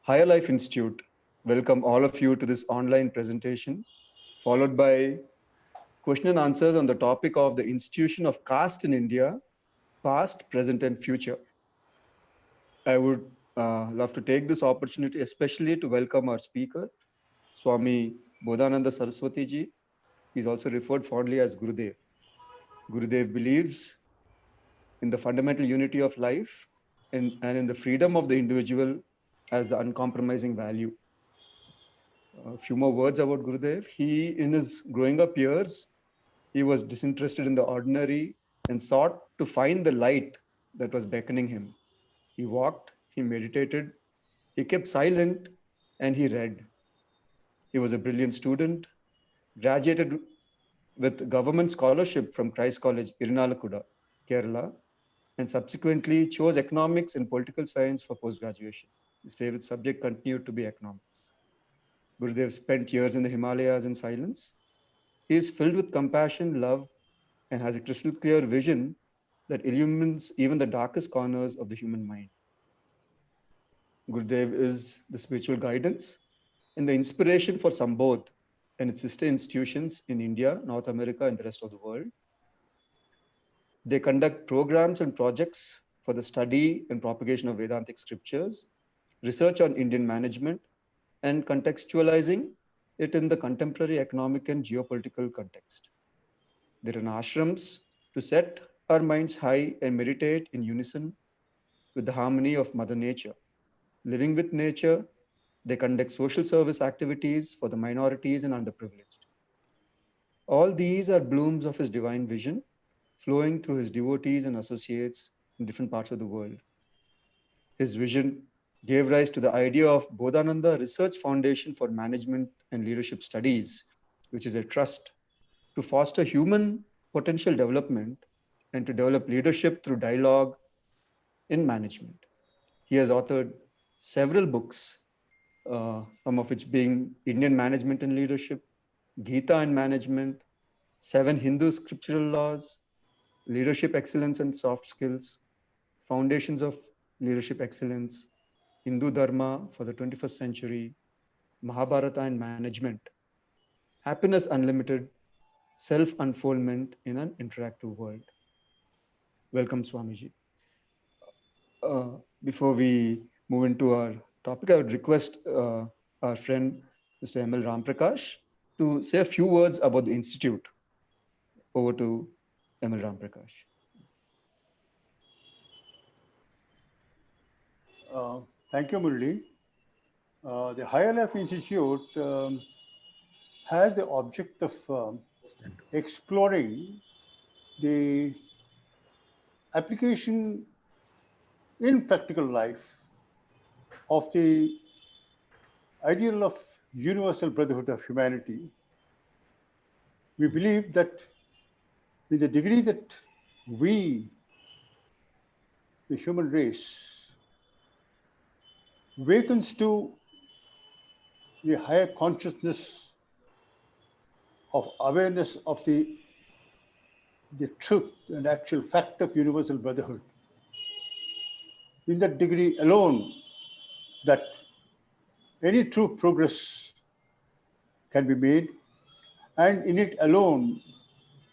Higher Life Institute welcome all of you to this online presentation, followed by question and answers on the topic of the institution of caste in India, past, present, and future. I would love to take this opportunity especially to welcome our speaker, Swami Bodhananda Saraswati ji. He's also referred fondly as Gurudev. Gurudev believes in the fundamental unity of life and in the freedom of the individual as the uncompromising value. A few more words about Gurudev. He, in his growing up years, he was disinterested in the ordinary and sought to find the light that was beckoning him. He walked, he meditated, he kept silent, and he read. He was a brilliant student, graduated with government scholarship from Christ College, Irinalakuda, Kerala, and subsequently chose economics and political science for post-graduation. His favorite subject continued to be economics. Gurudev spent years in the Himalayas in silence. He is filled with compassion, love, and has a crystal clear vision that illumines even the darkest corners of the human mind. Gurudev is the spiritual guidance and the inspiration for Sambodh and its sister institutions in India, North America, and the rest of the world. They conduct programs and projects for the study and propagation of Vedantic scriptures, research on Indian management, and contextualizing it in the contemporary economic and geopolitical context. They run ashrams to set our minds high and meditate in unison with the harmony of Mother Nature. Living with nature, they conduct social service activities for the minorities and underprivileged. All these are blooms of his divine vision, flowing through his devotees and associates in different parts of the world. His vision gave rise to the idea of Bodhananda Research Foundation for Management and Leadership Studies, which is a trust to foster human potential development and to develop leadership through dialogue in management. He has authored several books, some of which being Indian Management and Leadership, Gita and Management, 7 Hindu Scriptural Laws, Leadership Excellence and Soft Skills, Foundations of Leadership Excellence, Hindu Dharma for the 21st century, Mahabharata and Management, Happiness Unlimited, Self-Unfoldment in an Interactive World. Welcome, Swamiji. Before we move into our topic, I would request our friend, Mr. M.L. Ramprakash, to say a few words about the Institute. Over to M.L. Ramprakash. Thank you, Murli. The Higher Life Institute has the object of exploring the application in practical life of the ideal of universal brotherhood of humanity. We believe that in the degree that we, the human race, wakens to the higher consciousness of awareness of the truth and actual fact of universal brotherhood, in that degree alone, that any true progress can be made, and in it alone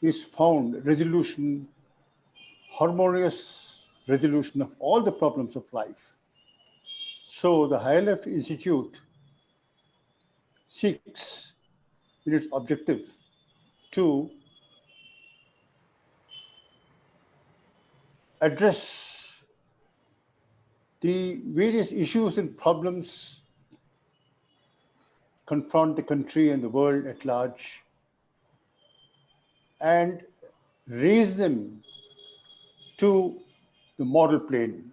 is found resolution, harmonious resolution of all the problems of life. So the Higher Life Institute seeks in its objective to address the various issues and problems confront the country and the world at large, and raise them to the moral plane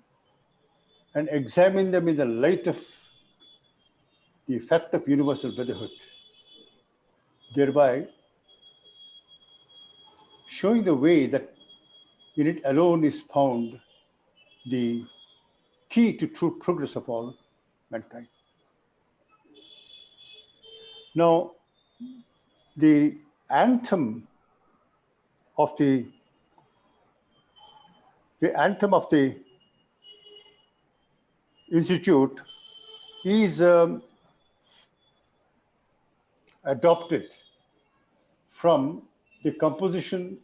and examine them in the light of the effect of universal brotherhood, thereby showing the way that in it alone is found the key to true progress of all mankind. Now, the anthem of the Institute is adopted from the composition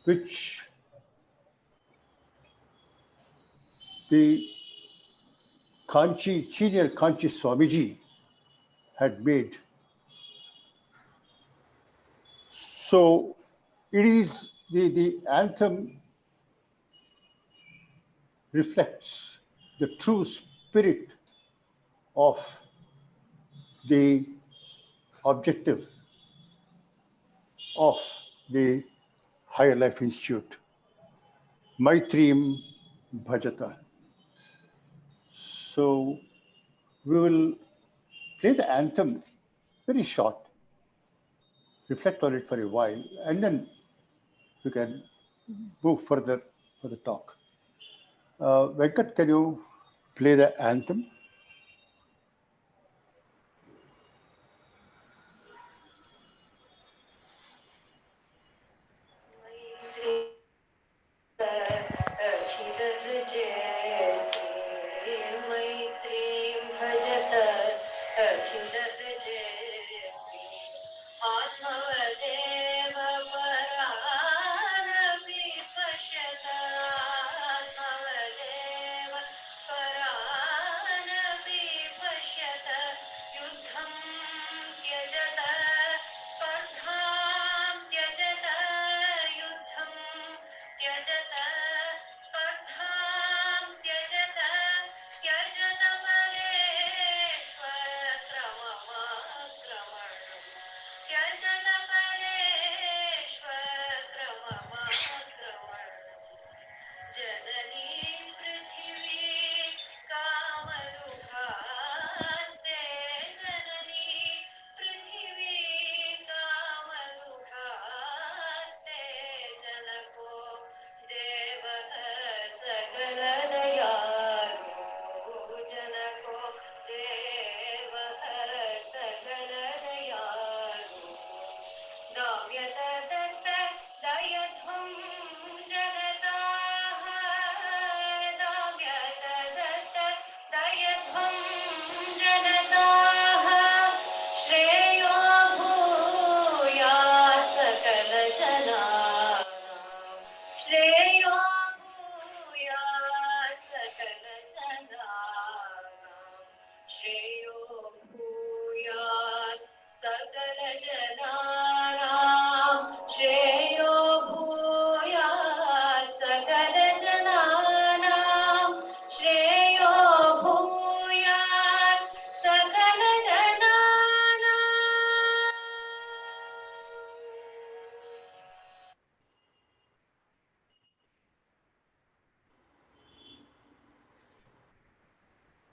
which the senior Kanchi Swamiji had made. So it is the anthem reflects the true spirit of the objective of the Higher Life Institute, Maitriyam Bhajata. So we will play the anthem very short, reflect on it for a while, and then we can move further for the talk. Venkat, can you play the anthem?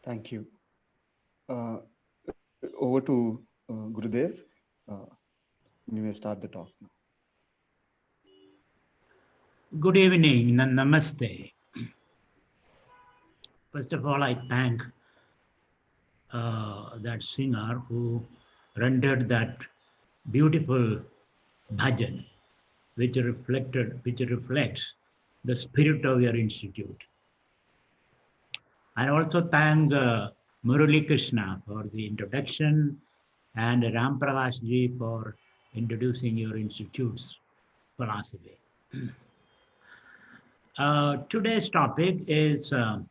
Thank you. Over to Gurudev. You may start the talk now. Good evening, namaste. First of all, I thank that singer who rendered that beautiful bhajan, which reflects the spirit of your institute. I also thank Murali Krishna for the introduction and Ram Prakash ji for introducing your institute's philosophy. Today's topic is the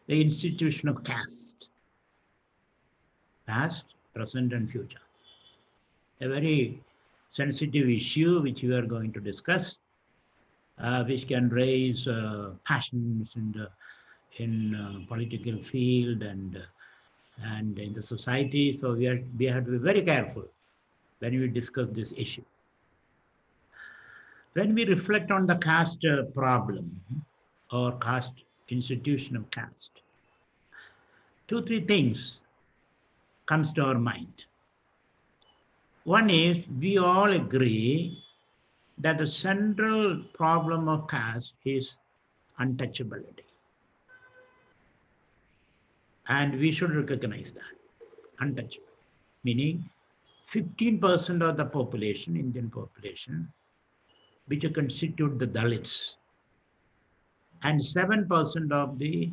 institution of caste, past, present, and future. A very sensitive issue which we are going to discuss, which can raise passions in political field and in the society. So we have to be very careful when we discuss this issue. When we reflect on the caste problem or caste institution of caste, 2-3 things comes to our mind. One is we all agree that the central problem of caste is untouchability. And we should recognize that, untouchable, meaning 15% of the population, Indian population, which constitute the Dalits, and 7% of the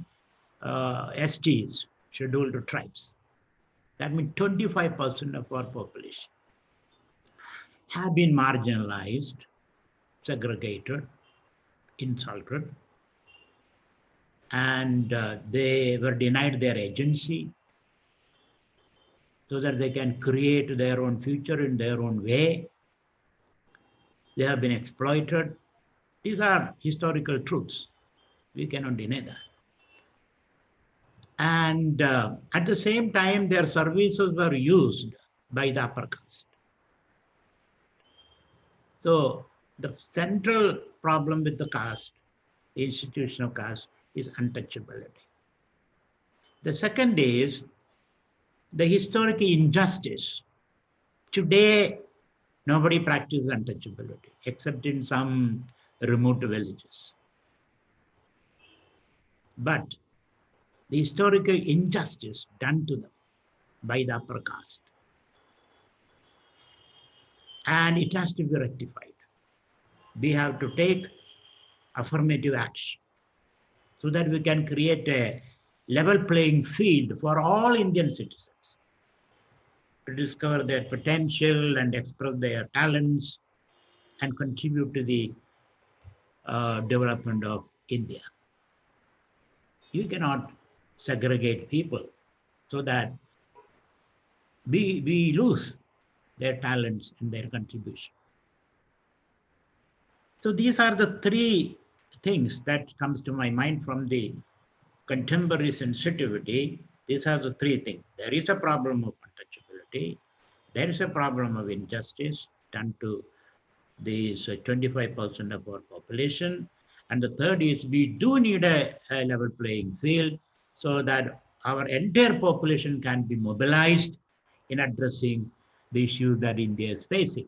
STs, scheduled tribes. That means 25% of our population have been marginalized, segregated, insulted, and they were denied their agency so that they can create their own future in their own way. They have been exploited. These are historical truths. We cannot deny that. And at the same time, their services were used by the upper caste. So the central problem with the caste, the institution of caste, is untouchability. The second is the historic injustice. Today, nobody practices untouchability except in some remote villages. But the historical injustice done to them by the upper caste, and it has to be rectified. We have to take affirmative action so that we can create a level playing field for all Indian citizens to discover their potential and express their talents and contribute to the development of India. You cannot segregate people so that we lose their talents and their contribution. So these are the three things that comes to my mind from the contemporary sensitivity. These are the three things. There is a problem of untouchability. There is a problem of injustice done to these 25% of our population. And the third is we do need a level playing field so that our entire population can be mobilized in addressing the issues that India is facing.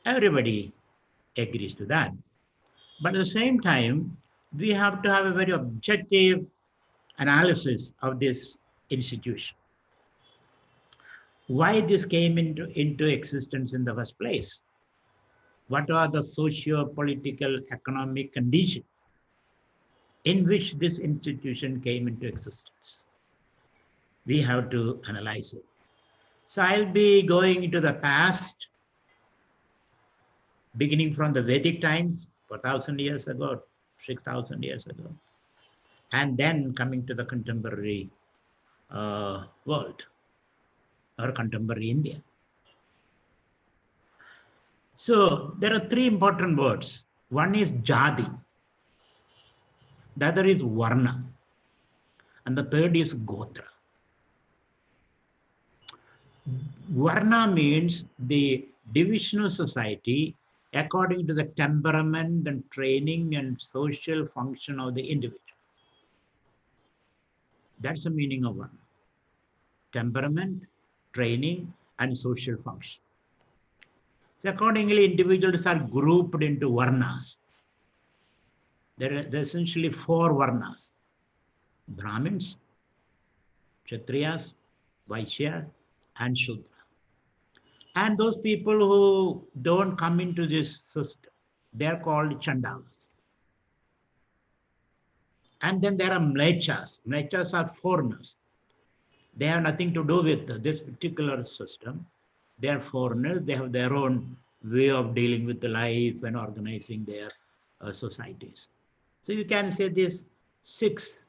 Everybody agrees to that. But at the same time, we have to have a very objective analysis of this institution. Why this came into existence in the first place? What are the socio-political, economic conditions in which this institution came into existence? We have to analyze it. So I'll be going into the past, beginning from the Vedic times, 4,000 years ago, 6,000 years ago, and then coming to the contemporary world or contemporary India. So there are three important words. One is Jadi, the other is Varna, and the third is Gotra. Varna means the division of society according to the temperament and training and social function of the individual. That's the meaning of Varna. Temperament, training, and social function. So accordingly, individuals are grouped into Varnas. There are essentially four Varnas: Brahmins, Kshatriyas, Vaishya, and Shudra. And those people who don't come into this system, they are called Chandalas. And then there are Mlechas. Mlechas are foreigners. They have nothing to do with this particular system. They are foreigners. They have their own way of dealing with the life and organizing their societies. So you can say these six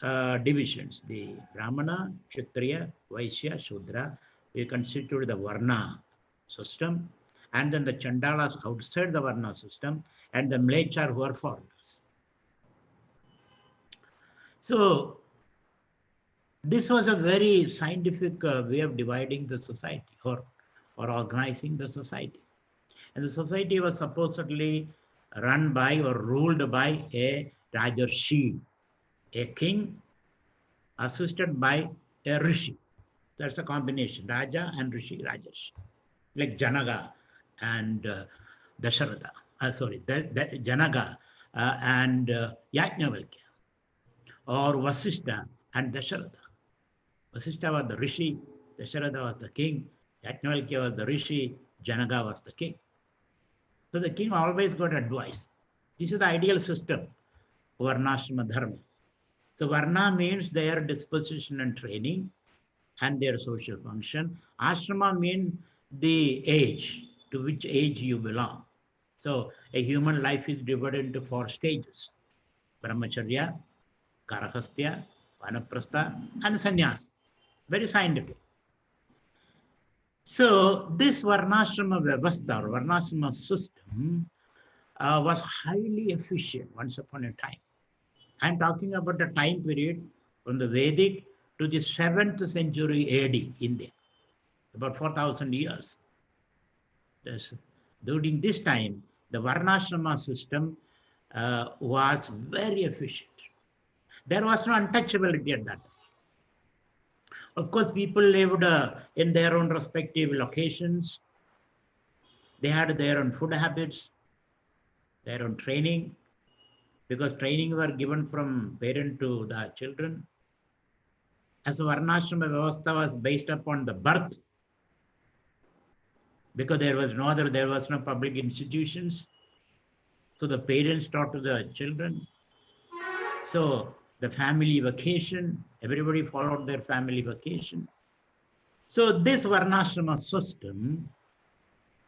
divisions: the Brahmana, Kshatriya, Vaishya, Shudra, we constitute the Varna system, and then the Chandalas outside the Varna system, and the Mlechar who are foreigners. So this was a very scientific way of dividing the society or organizing the society. And the society was supposedly run by or ruled by a Rajarshi, a king assisted by a Rishi. That's a combination, Raja and Rishi, Rajarshi. Like Janaka and Dasharatha, Janaka and Yajnavalkya, or Vasishtha and Dasharatha. Vasishtha was the Rishi, Dasharatha was the king, Yajnavalkya was the Rishi, Janaka was the king. So the king always got advice. This is the ideal system, Varnashrama Dharma. So Varna means their disposition and training and their social function. Ashrama means the age, to which age you belong. So a human life is divided into 4 stages: Brahmacharya, Garahastya, Vanaprastha, and Sannyasa. Very scientific. So this Varnashrama Vyavastha or Varnashrama system was highly efficient once upon a time. I'm talking about a time period from the Vedic to the 7th century AD India, about 4,000 years. During this time, the Varnashrama system was very efficient. There was no untouchability at that time. Of course, people lived in their own respective locations. They had their own food habits, their own training, because training were given from parent to the children. As the Varnashrama Vyavastha was based upon the birth, because there was no public institutions. So the parents taught to the children. So the family vacation, everybody followed their family vacation. So this Varnashrama system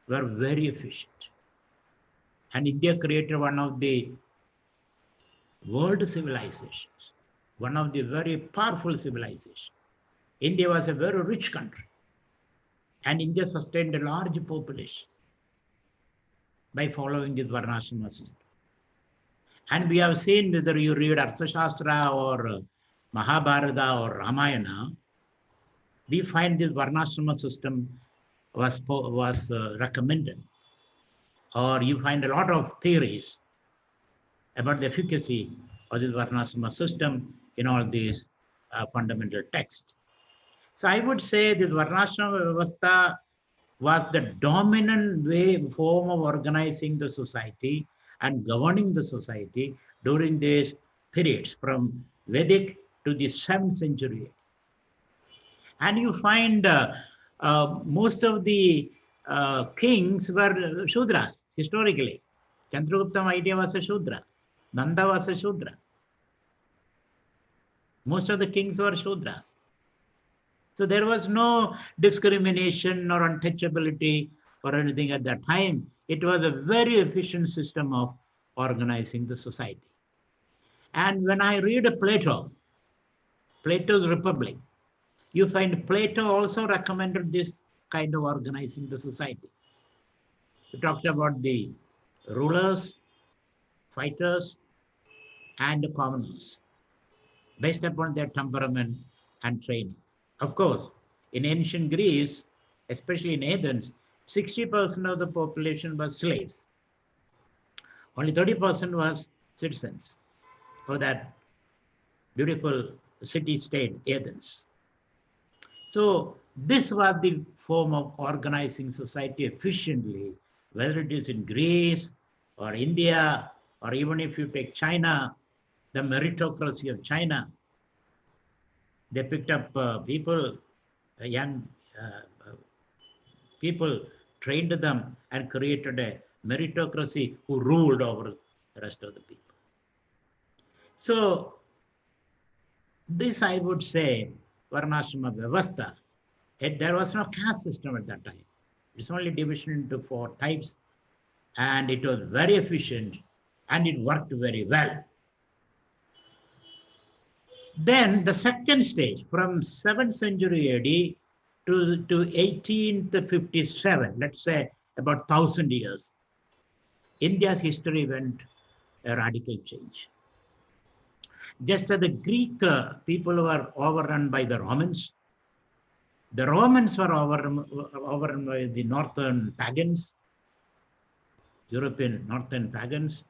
were very efficient. And India created one of the world civilizations, one of the very powerful civilizations. India was a very rich country. And India sustained a large population by following this Varnashrama system. And we have seen, whether you read Arthashastra or Mahabharata or Ramayana, we find this Varnashrama system was recommended. Or you find a lot of theories about the efficacy of this Varnashrama system in all these fundamental texts. So I would say this Varnashrama Vyavastha was the dominant form of organizing the society and governing the society during these periods from Vedic to the 7th century. And you find most of the kings were Shudras historically. Chandragupta Maurya was a Shudra. Nanda was a Shudra. Most of the kings were Shudras. So there was no discrimination or untouchability or anything at that time. It was a very efficient system of organizing the society. And when I read Plato's Republic, you find Plato also recommended this kind of organizing the society. He talked about the rulers, fighters, and the commoners based upon their temperament and training. Of course, in ancient Greece, especially in Athens, 60% of the population was slaves. Only 30% was citizens of that beautiful city-state, Athens. So this was the form of organizing society efficiently, whether it is in Greece or India, or even if you take China, the meritocracy of China. They picked up people, young people, trained them and created a meritocracy who ruled over the rest of the people. So this, I would say, Varnashrama Vyavastha, there was no caste system at that time. It's only division into 4 types, and it was very efficient and it worked very well. Then the second stage, from 7th century AD to 1857, let's say about 1,000 years, India's history went a radical change. Just as the Greek people were overrun by the Romans were overrun by the northern pagans, European northern pagans.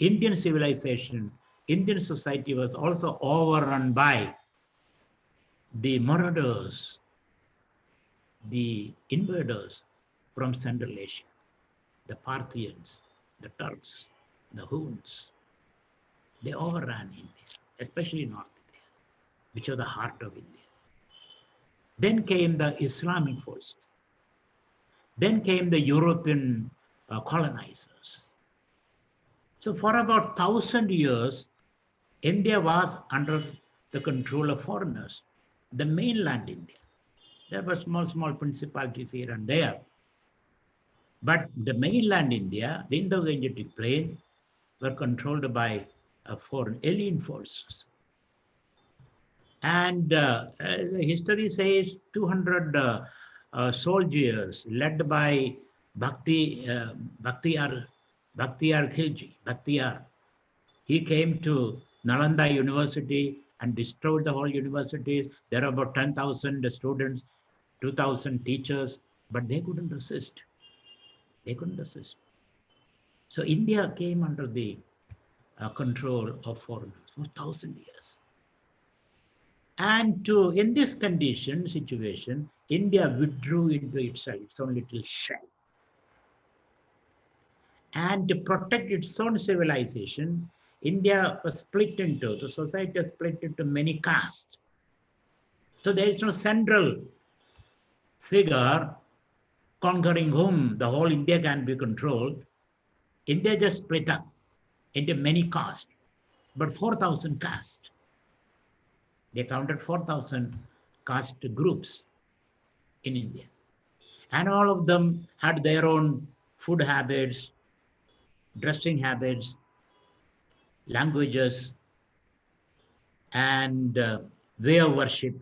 Indian civilization, Indian society was also overrun by the marauders, the invaders from Central Asia, the Parthians, the Turks, the Huns. They overran India, especially North India, which was the heart of India. Then came the Islamic forces. Then came the European colonizers. So for about 1,000 years, India was under the control of foreigners, the mainland India. There were small principalities here and there. But the mainland India, the Indo-Gangetic plain, were controlled by foreign alien forces. And history says 200 soldiers led by Bakhtiyar Khilji. Bakhtiyar. He came to Nalanda University and destroyed the whole universities. There are about 10,000 students, 2,000 teachers, but they couldn't resist. They couldn't resist. So India came under the control of foreigners for 1,000 years. And in this situation, India withdrew into itself, its own little shell. And to protect its own civilization, India was split into, the society was split into many castes. So there is no central figure conquering whom the whole India can be controlled. India just split up into many castes, but 4,000 castes. They counted 4,000 caste groups in India. And all of them had their own food habits, dressing habits, languages, and way of worship.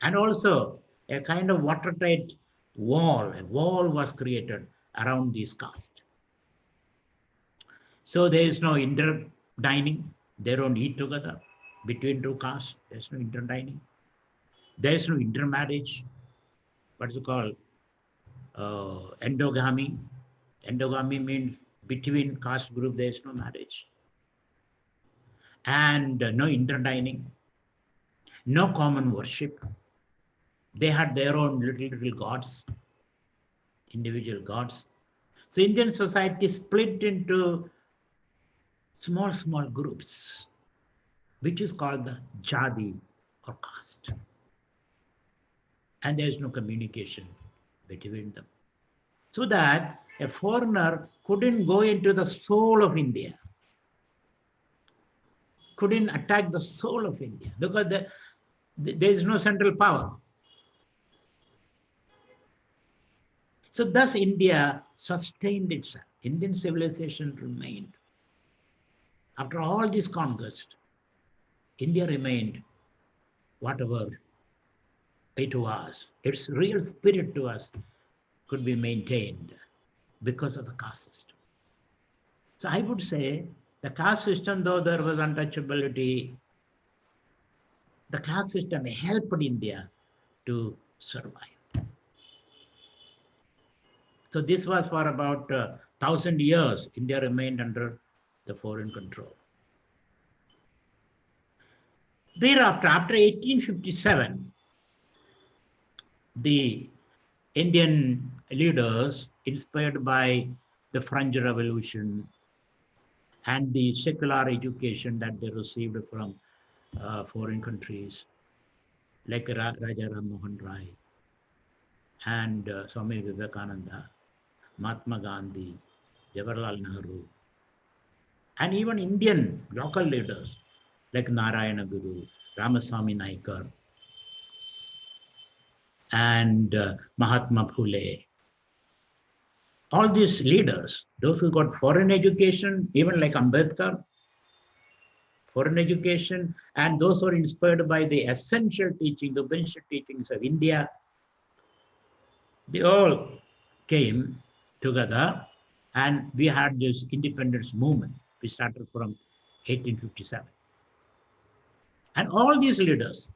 And also a kind of watertight wall. A wall was created around these castes. So there is no interdining. They don't eat together between two castes. There's no interdining. There is no intermarriage. What is it called? Endogamy. Endogamy means between caste group there is no marriage. And no interdining. No common worship. They had their own little gods, individual gods. So Indian society split into small groups, which is called the Jadi or caste. And there is no communication between them. So that a foreigner couldn't go into the soul of India, couldn't attack the soul of India, because there is no central power. So thus India sustained itself. Indian civilization remained. After all this conquest, India remained whatever it was. Its real spirit to us could be maintained because of the caste system. So I would say the caste system, though there was untouchability, the caste system helped India to survive. So this was for about 1,000 years, India remained under the foreign control. Thereafter, after 1857, the Indian leaders, inspired by the French Revolution and the secular education that they received from foreign countries, like Raja Ram Mohan Rai and Swami Vivekananda, Mahatma Gandhi, Jawaharlal Nehru, and even Indian local leaders like Narayana Guru, Ramaswamy Naikar, and Mahatma Phule. All these leaders, those who got foreign education, even like Ambedkar, foreign education, and those who are inspired by the essential teaching, the Upanishad teachings of India, they all came together and we had this independence movement. We started from 1857. And all these leaders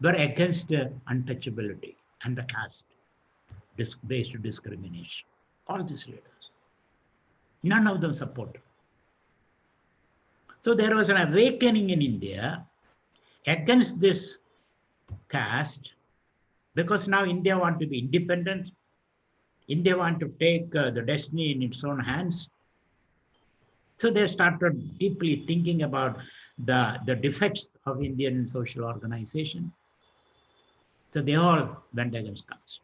were against untouchability and the caste-based discrimination. All these leaders. None of them supported. So there was an awakening in India against this caste, because now India wants to be independent. India wants to take the destiny in its own hands. So they started deeply thinking about the defects of Indian social organization. So they all went against caste.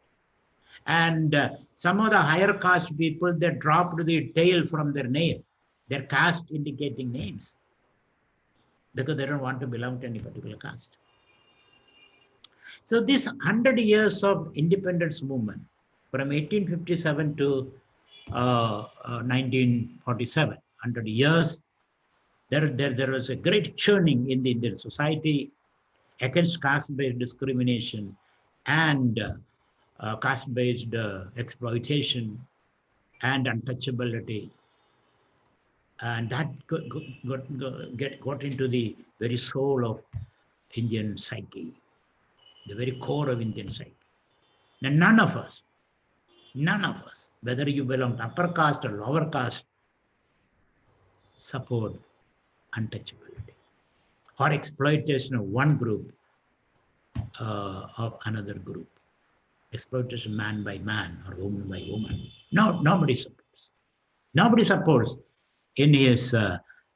And some of the higher caste people, they dropped the tail from their name, their caste indicating names. because they don't want to belong to any particular caste. So this 100 years of independence movement from 1857 to 1947, 100 years, there was a great churning in the Indian society against caste-based discrimination and caste-based exploitation and untouchability. And that got into the very soul of Indian psyche, the very core of Indian psyche. Now, none of us, whether you belong to upper caste or lower caste, support untouchability or exploitation of one group of another group. Exploitation man by man or woman by woman. No, nobody supports. Nobody supports in his,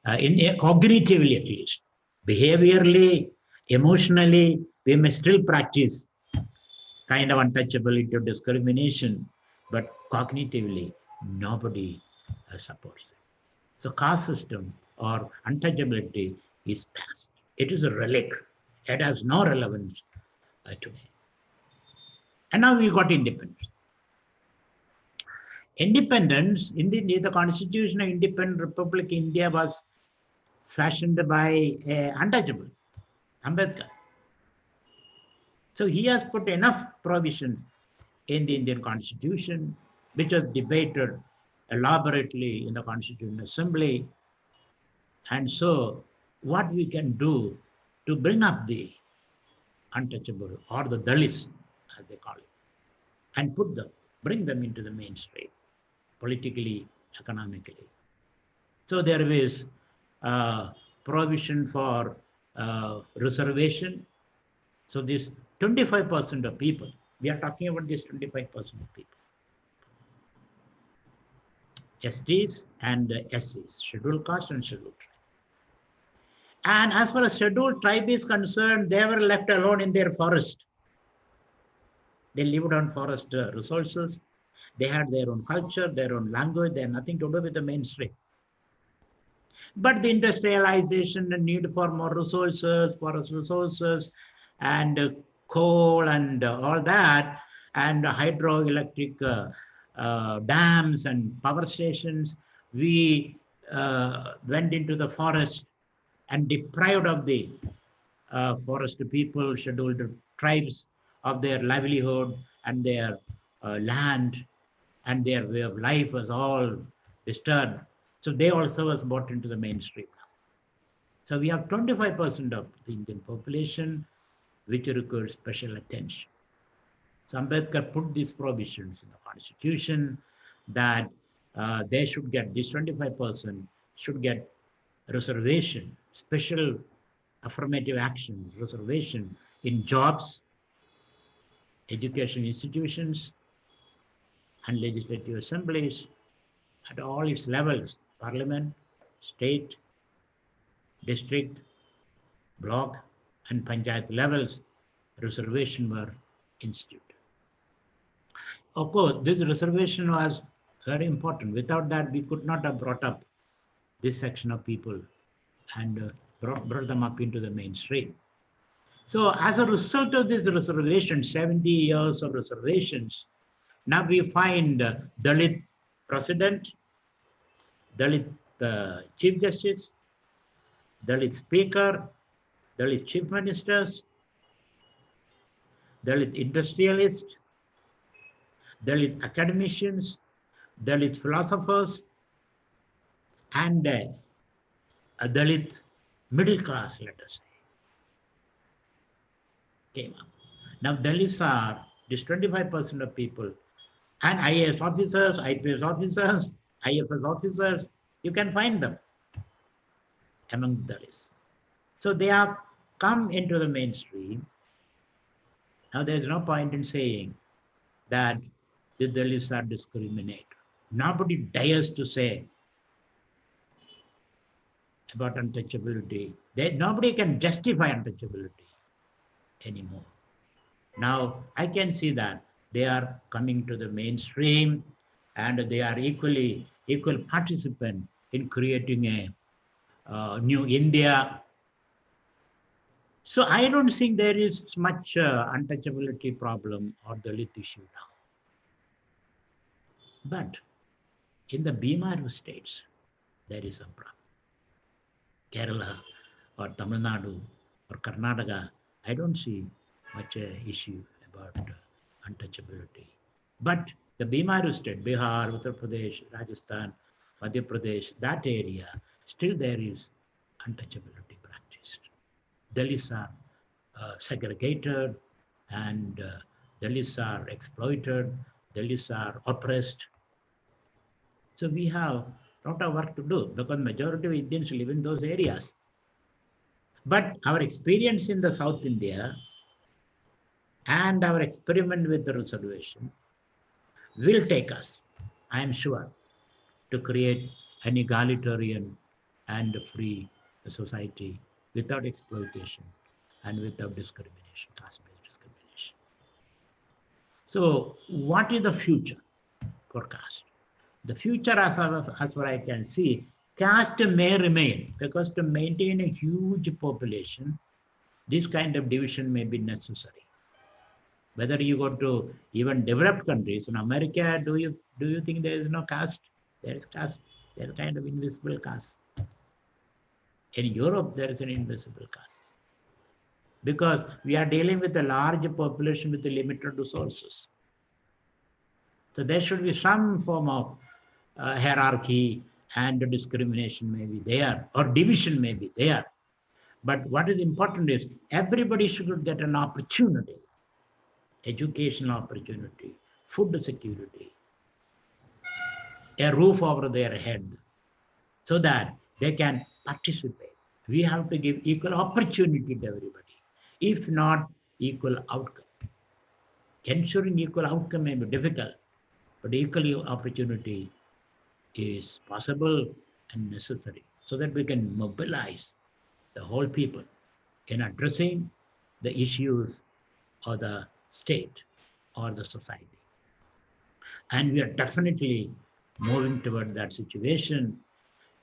cognitively at least. Behaviorally, emotionally, we may still practice kind of untouchability or discrimination, but cognitively, nobody supports it. So caste system or untouchability is past. It is a relic. It has no relevance today. And now we got independence. Independence, in the Constitution of Independent Republic India was fashioned by untouchable, Ambedkar. So he has put enough provision in the Indian Constitution, which was debated elaborately in the Constitutional Assembly. And so what we can do to bring up the untouchable or the Dalits, as they call it, and bring them into the mainstream, politically, economically. So there is provision for reservation. So this 25% of people, we are talking about this 25% of people, STs and SCs, scheduled caste and scheduled tribe. And as far as scheduled tribe is concerned, they were left alone in their forest. They lived on forest resources. They had their own culture, their own language. They had nothing to do with the mainstream. But the industrialization, the need for more resources, forest resources, and coal and all that, and hydroelectric dams and power stations, we went into the forest and deprived of the forest people, scheduled tribes, of their livelihood and their land, and their way of life was all disturbed. So they also was brought into the mainstream now. So we have 25% of the Indian population which requires special attention. So Ambedkar put these provisions in the Constitution that they should get, this 25% should get reservation, special affirmative action, reservation in jobs, education institutions, and legislative assemblies at all its levels, parliament, state, district, block, and panchayat levels, reservation were instituted. Of course, this reservation was very important. Without that, we could not have brought up this section of people and brought them up into the mainstream. So as a result of this reservation, 70 years of reservations, now we find Dalit president, Dalit chief justice, Dalit speaker, Dalit chief ministers, Dalit industrialists, Dalit academicians, Dalit philosophers, and a Dalit middle class, let us say, came up. Now Dalits are this 25% of people, and IAS officers, IPS officers, IFS officers, you can find them among the Dalits. So they have come into the mainstream. Now there's no point in saying that the Dalits are discriminated. Nobody dares to say about untouchability. Nobody can justify untouchability anymore. Now I can see that they are coming to the mainstream and they are equal participant in creating a new India So I don't think there is much untouchability problem or Dalit issue now. But in the Bimaru states, there is a problem. Kerala or Tamil Nadu or Karnataka, I don't see much issue about untouchability. But the Bimaru state, Bihar, Uttar Pradesh, Rajasthan, Madhya Pradesh, that area, still there is untouchability practiced. Dalits are segregated and Dalits are exploited, Dalits are oppressed. So we have a lot of work to do because majority of Indians live in those areas. But our experience in the South India and our experiment with the reservation will take us, I am sure, to create an egalitarian and free society without exploitation and without discrimination, caste-based discrimination. So what is the future for caste? The future, as far I can see, caste may remain because to maintain a huge population, this kind of division may be necessary. Whether you go to even developed countries, in America, do you think there is no caste? There is caste. There is kind of invisible caste. In Europe, there is an invisible caste. Because we are dealing with a large population with limited resources. So there should be some form of hierarchy and discrimination may be there, or division may be there. But what is important is everybody should get an opportunity, educational opportunity, food security, a roof over their head, so that they can participate. We have to give equal opportunity to everybody, if not equal outcome. Ensuring equal outcome may be difficult, but equal opportunity is possible and necessary so that we can mobilize the whole people in addressing the issues of the state or the society. And we are definitely moving toward that situation.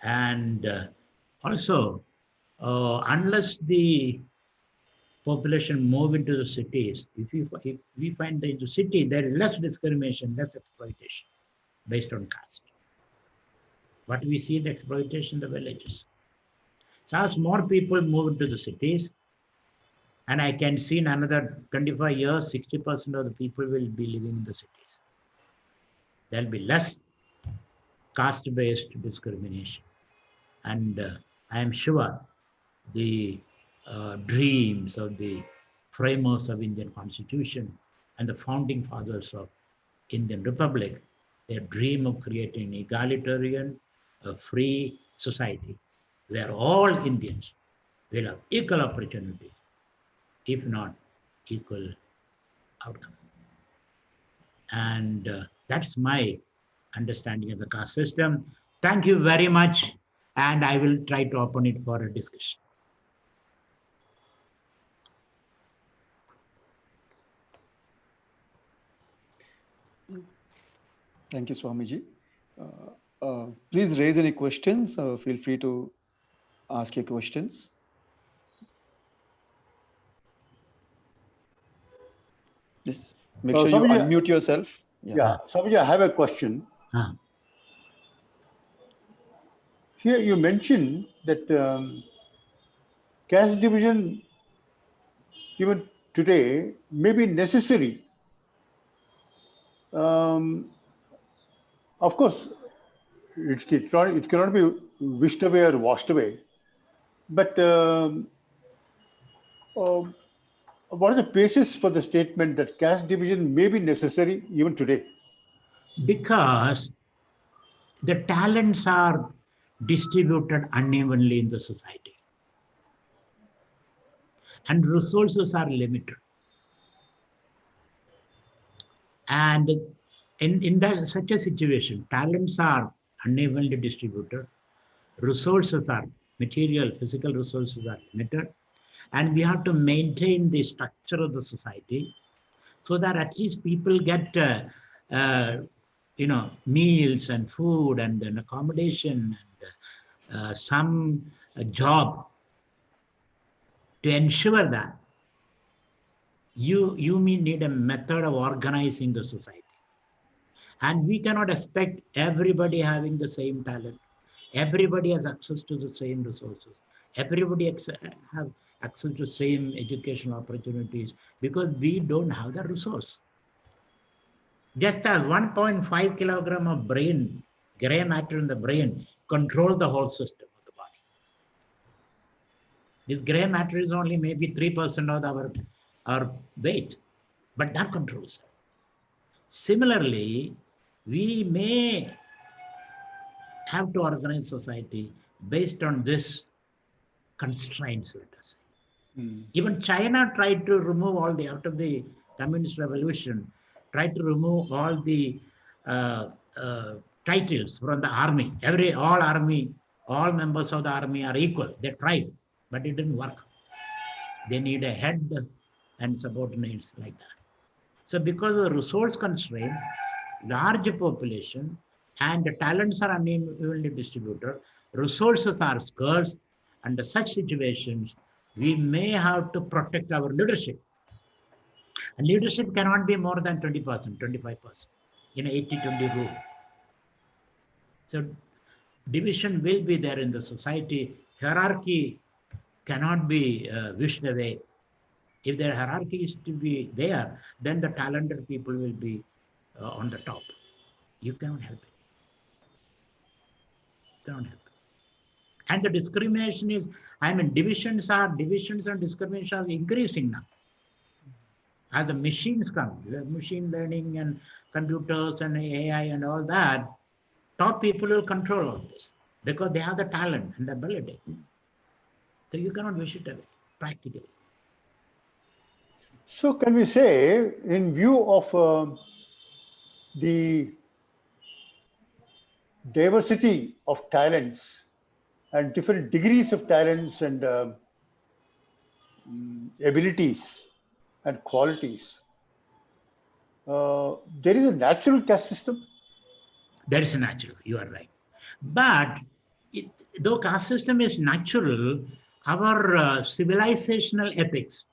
And also, unless the population move into the cities, if we find that in the city, there is less discrimination, less exploitation based on caste. What we see the exploitation in the villages. So as more people move into the cities, and I can see in another 25 years, 60% of the people will be living in the cities. There'll be less caste-based discrimination. And I am sure the dreams of the framers of Indian Constitution and the founding fathers of Indian Republic, their dream of creating an egalitarian, a free society where all Indians will have equal opportunity, if not equal outcome. And that's my understanding of the caste system. Thank you very much. And I will try to open it for a discussion. Thank you, Swamiji. Please raise any questions. Feel free to ask your questions. Just make sure you unmute yourself. Yeah, Swamiji, I have a question. Here you mentioned that caste division, even today, may be necessary. Of course, it cannot be wished away or washed away. But what are the basis for the statement that caste division may be necessary even today? Because the talents are distributed unevenly in the society. And resources are limited. And in such a situation, talents are unevenly distributed, resources are material, physical resources are limited, and we have to maintain the structure of the society so that at least people get meals and food and an accommodation and some job to ensure that you may need a method of organizing the society. And we cannot expect everybody having the same talent. Everybody has access to the same resources. Everybody have access to same educational opportunities because we don't have the resource. Just as 1.5 kilogram of brain, gray matter in the brain, controls the whole system of the body. This gray matter is only maybe 3% of our weight, but that controls it. Similarly, we may have to organize society based on this constraints, let us say. Even China tried to remove all the, after the communist revolution, tried to remove all the titles from the army. All members of the army are equal. They tried, but it didn't work. They need a head and subordinates like that. So because of the resource constraint, large population and the talents are unevenly distributed, resources are scarce. Under such situations, we may have to protect our leadership. And leadership cannot be more than 20%, 25% in an 80-20 rule. So division will be there in the society. Hierarchy cannot be wished away. If their hierarchy is to be there, then the talented people will be on the top. You cannot help it. Cannot help it. And the discrimination is, divisions and discrimination are increasing now. As the machines come, machine learning and computers and AI and all that, top people will control all this because they have the talent and the ability. So you cannot wish it away, practically. So can we say, in view of the diversity of talents and different degrees of talents and abilities and qualities, there is a natural caste system? There is a natural, you are right. But though caste system is natural, our civilizational ethics,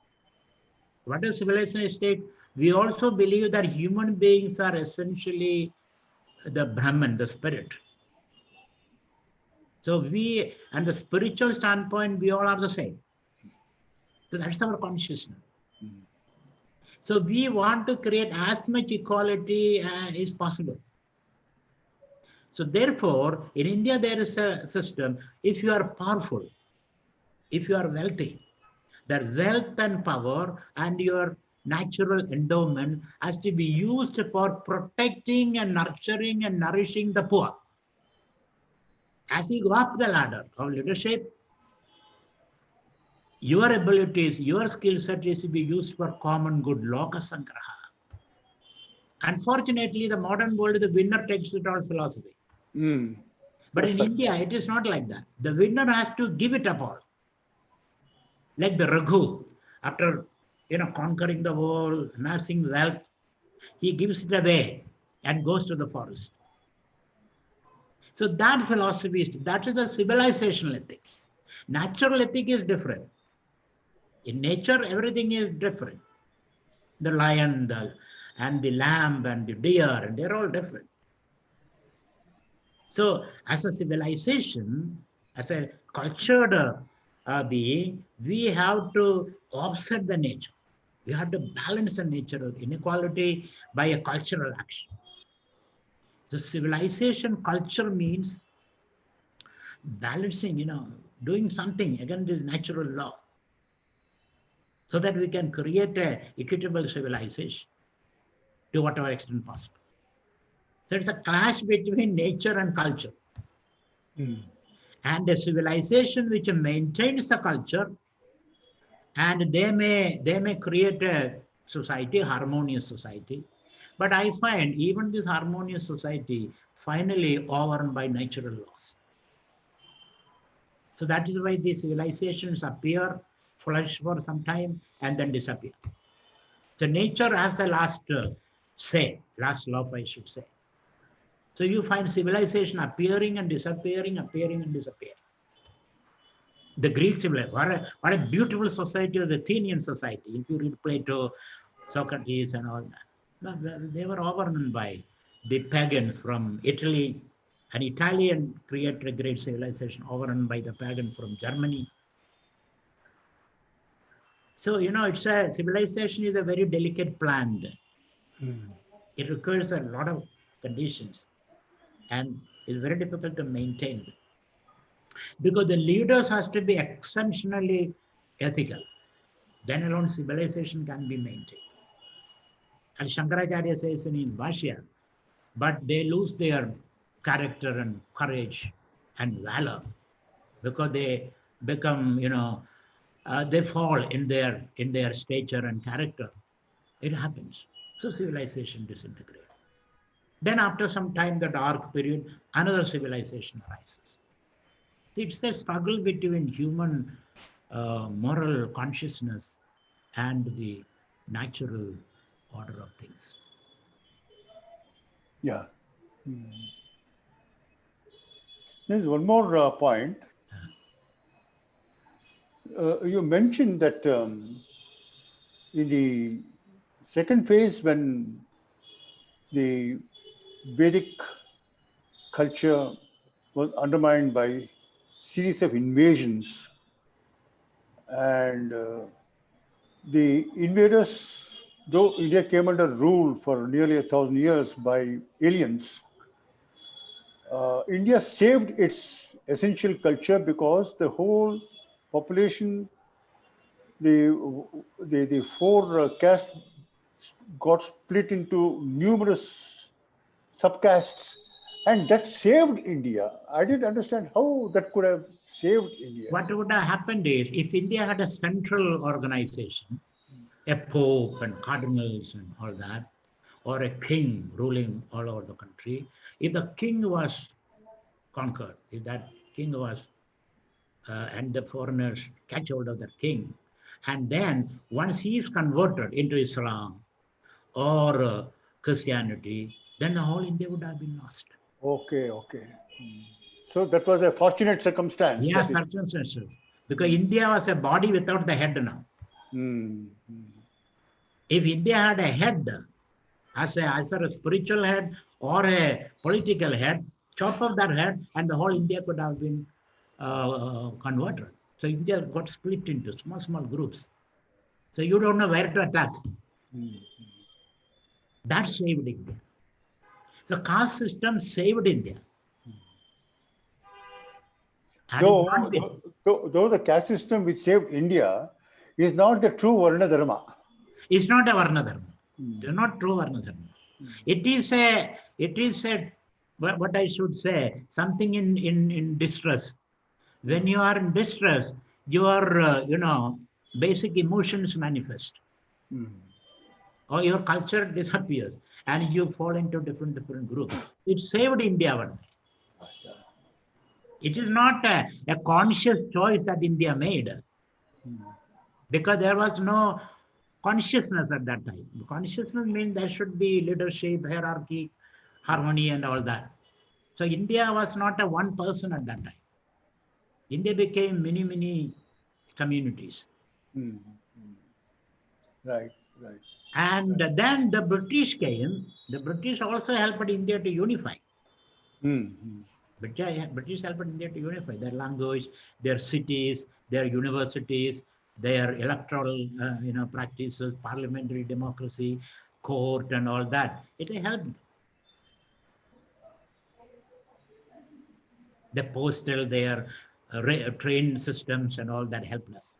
what is civilizational ethics? We also believe that human beings are essentially the Brahman, the spirit. So we, and the spiritual standpoint, we all are the same. So that's our consciousness. So we want to create as much equality as possible. So therefore, in India, there is a system, if you are powerful, if you are wealthy, the wealth and power and your natural endowment has to be used for protecting and nurturing and nourishing the poor. As you go up the ladder of leadership, your abilities, your skill set is to be used for common good, loka sangraha. Unfortunately, the modern world, the winner takes it all philosophy. But in India, it is not like that. The winner has to give it up all. Like the Raghu, after conquering the world, amassing wealth, he gives it away and goes to the forest. So that philosophy, that is the civilizational ethic. Natural ethic is different. In nature, everything is different. The lion and the lamb and the deer, and they're all different. So as a civilization, as a cultured being, we have to offset the nature. We have to balance the nature of inequality by a cultural action. So civilization culture means balancing, doing something against the natural law so that we can create an equitable civilization to whatever extent possible. So it's a clash between nature and culture. And a civilization which maintains the culture, and they may create a society, harmonious society. But I find even this harmonious society finally overrun by natural laws. So that is why these civilizations appear, flourish for some time, and then disappear. So nature has the last last law, I should say. So you find civilization appearing and disappearing, appearing and disappearing. The Greek civilization, what a beautiful society was the Athenian society. If you read Plato, Socrates, and all that, no, they were overrun by the pagans from Italy. An Italian created a great civilization overrun by the pagan from Germany. So, it's a civilization is a very delicate plant. It requires a lot of conditions and it's very difficult to maintain because the leaders has to be exceptionally ethical. Then alone civilization can be maintained. And Shankaracharya says in Bhashya, but they lose their character and courage and valor because they become, they fall in their stature and character. It happens. So civilization disintegrates. Then after some time, the dark period, another civilization arises. It's a struggle between human moral consciousness and the natural order of things. Yeah. There's one more point. You mentioned that in the second phase, when the Vedic culture was undermined by series of invasions, and the invaders, though India came under rule for nearly 1,000 years by aliens, India saved its essential culture because the whole population, the four castes got split into numerous subcastes, and that saved India. I didn't understand how that could have saved India. What would have happened is if India had a central organization, a pope and cardinals and all that, or a king ruling all over the country, if the king was conquered, if that king was, and the foreigners catch hold of that king, and then once he is converted into Islam or Christianity, then the whole India would have been lost. Okay. So that was a fortunate circumstance. Yeah, circumstances. Because India was a body without the head now. If India had a head, either a spiritual head or a political head, chop off that head and the whole India could have been converted. So India got split into small groups. So you don't know where to attack. That saved India. So caste system saved India. Though the caste system which saved India is not the true Varna Dharma. It's not a Varna Dharma. It's not true Varna Dharma. It is a, what I should say, something in distress. When you are in distress, your, basic emotions manifest. Or your culture disappears and you fall into different groups. It saved India one day. It is not a conscious choice that India made because there was no consciousness at that time. Consciousness means there should be leadership, hierarchy, harmony and all that. So India was not a one person at that time. India became many communities. Right. And then the British came. The British also helped India to unify. British helped India to unify their language, their cities, their universities, their electoral practices, parliamentary democracy, court and all that. It helped. The postal, their train systems and all that helped us.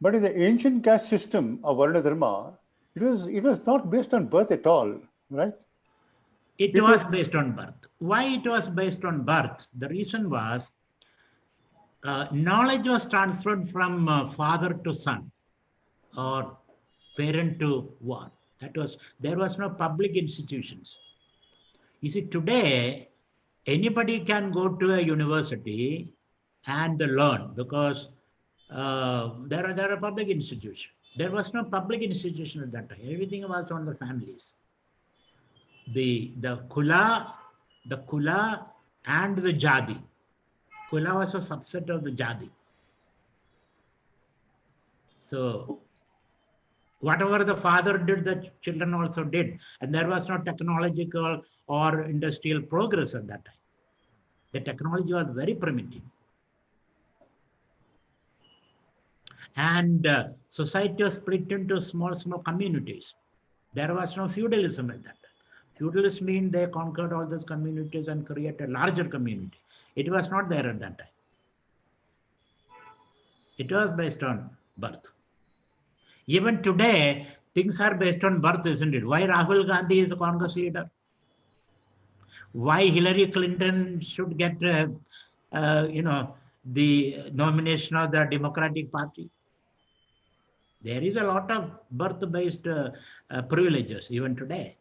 But in the ancient caste system of Varna Dharma, it was not based on birth at all, right? It was based on birth. Why it was based on birth? The reason was knowledge was transferred from father to son or parent to what? There was no public institutions. You see, today, anybody can go to a university and learn because there are public institutions. There was no public institution at that time. Everything was on the families. The kula and the Jadi. Kula was a subset of the Jadi. So whatever the father did, the children also did. And there was no technological or industrial progress at that time. The technology was very primitive. And society was split into small communities. There was no feudalism at that time. Feudalism means they conquered all those communities and created larger community. It was not there at that time. It was based on birth. Even today, things are based on birth, isn't it? Why Rahul Gandhi is a Congress leader? Why Hillary Clinton should get, the nomination of the Democratic Party? There is a lot of birth-based privileges even today.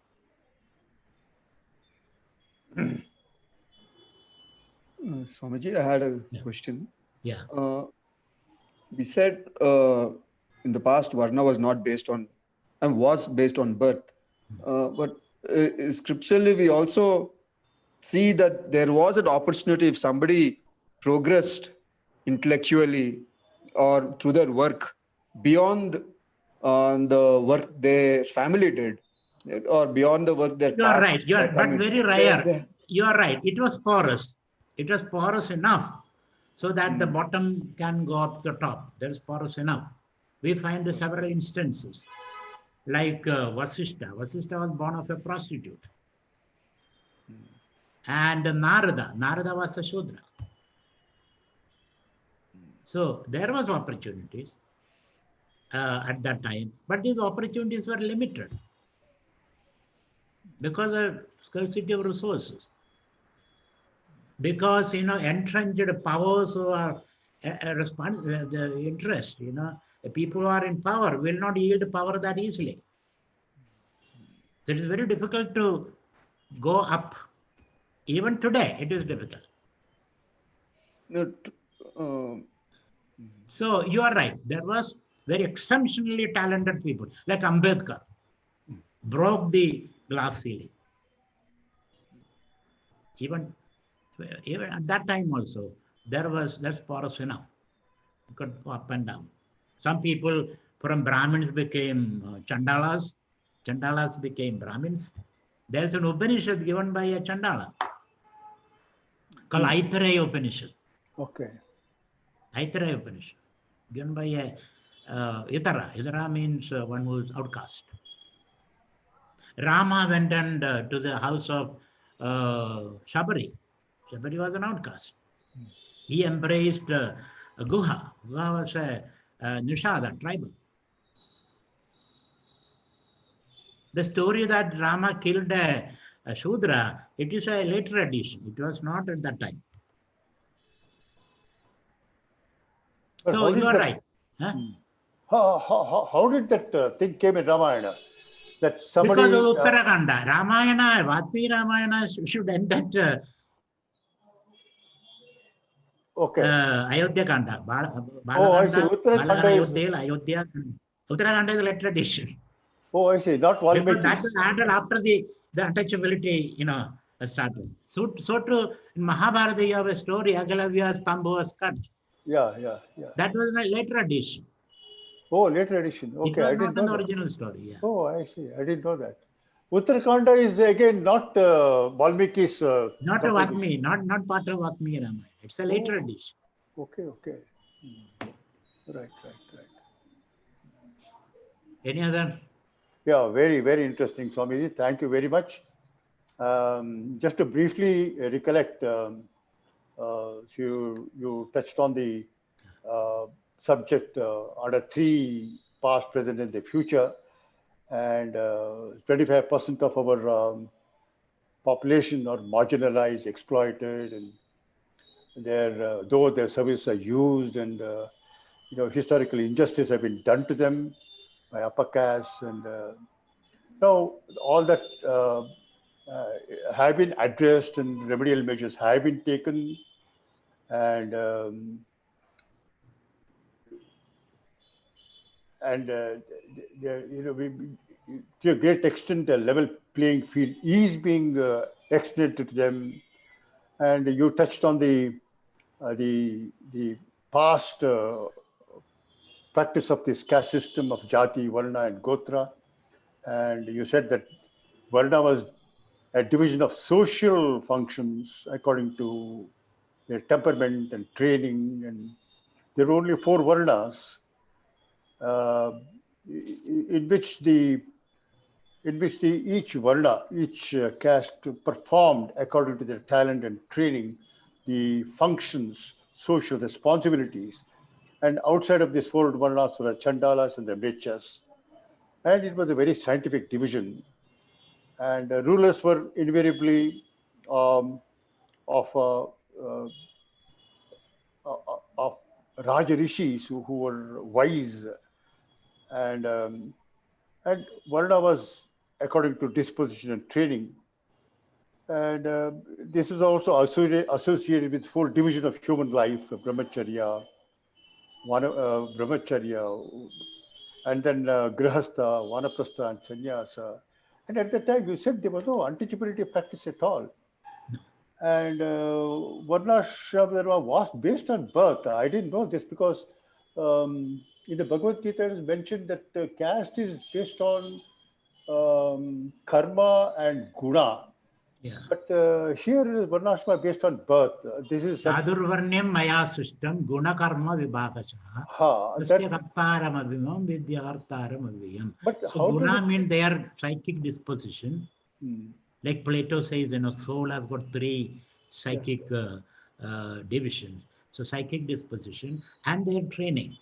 Swamiji, I had a question. Yeah. We said in the past Varna was not based on, and was based on birth. But scripturally, we also see that there was an opportunity if somebody progressed intellectually or through their work beyond the work their family did, or beyond the work their You are caste, right. You are, their but community. very rare. You are right. It was porous. It was porous enough so that the bottom can go up the top. There is porous enough. We find several instances, like Vasishta. Vasishta was born of a prostitute. And Narada. Narada was a Shudra. So there was opportunities at that time, but these opportunities were limited because of scarcity of resources. Because, entrenched powers who are the interest, the people who are in power will not yield power that easily. So it is very difficult to go up. Even today, it is difficult. So you are right. There was very exceptionally talented people, like Ambedkar, broke the glass ceiling. Even at that time also, there was less porous enough. You could go up and down. Some people from Brahmins became Chandalas. Chandalas became Brahmins. There's an Upanishad given by a Chandala called Aitareya Upanishad. Okay. Aitareya Upanishad, given by a Itara. Itara means one who is outcast. Rama went and to the house of Shabari. Shabari was an outcast. He embraced Guha. Guha was a Nishada, tribal. The story that Rama killed a Shudra, it is a later addition. It was not at that time. But So you are right. Huh? How did that thing came in Ramayana? That somebody. Because of Uttarakanda. Ramayana, Vatmi Ramayana should end at Ayodhya Kanda. I see. Ayodhya. Uttarakanda is a later addition. Oh, I see. Not Valmiki. Because that was added after the untouchability, started. So too, in Mahabharata, you have a story, Agalavya's thumb was cut. Yeah. That was a later addition. Oh, later edition. Okay, I didn't know not an that. original story. Yeah. Oh, I see. I didn't know that. Uttarakanda is again not Valmiki's. Not a Vatmi, not part of Vatmi Ramayana. It's a later edition. Okay. Right. Any other? Yeah, very, very interesting, Swamiji. Thank you very much. Just to briefly recollect, you touched on the subject under 3 past, present, and the future, and 25% of our population are marginalized, exploited, and though their services are used, and historical injustice have been done to them by upper castes, and all that have been addressed, and remedial measures have been taken, and to a great extent, a level playing field is being extended to them, And you touched on the past practice of this caste system of Jati, Varna, and Gotra. And you said that Varna was a division of social functions according to their temperament and training. And there were only 4 Varnas, in which each Varna, each caste performed according to their talent and training the functions, social responsibilities. And outside of these 4 Varnas were the Chandalas and the Mechas. And it was a very scientific division. And rulers were invariably of Raja Rishis who were wise. And Varna was according to disposition and training. And this is also associated with 4 divisions of human life: brahmacharya, and then grihastha, vanaprastha, and sannyasa. And at that time, you said there was no untouchability practice at all. And Varnashram was based on birth. I didn't know this because in the Bhagavad Gita it is mentioned that caste is based on karma and guna. Yeah. But here it is Varnashram based on birth. This is Sadurvarnyam maya sustam guna karma vibhagasaha. Tasya kartaram avimam vidya kartaram aviyam. But So how guna does means their psychic disposition. Like Plato says, soul has got 3 psychic divisions. So psychic disposition and their training.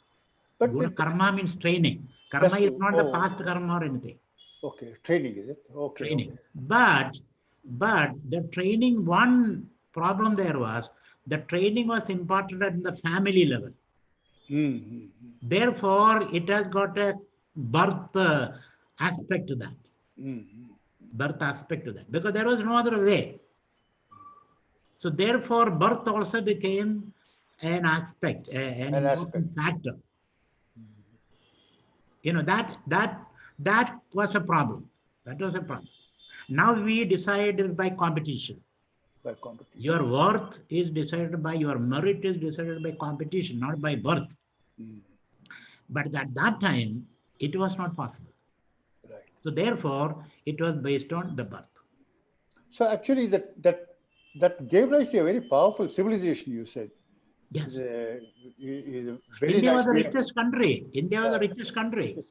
But Guna karma means training. Karma is not the past karma or anything. Okay, training is it? Okay. Training. Okay. But the training, one problem there was, the training was imparted at the family level. Therefore, it has got a birth aspect to that. Birth aspect to that, because there was no other way. So therefore, birth also became an aspect, an important factor. That was a problem. That was a problem. Now we decide by competition. Your worth is decided by, your merit is decided by competition, not by birth. But at that time, it was not possible. Right. So therefore, it was based on the birth. So actually, that gave rise to a very powerful civilization, you said. Yes. India was the richest country. India was the richest country.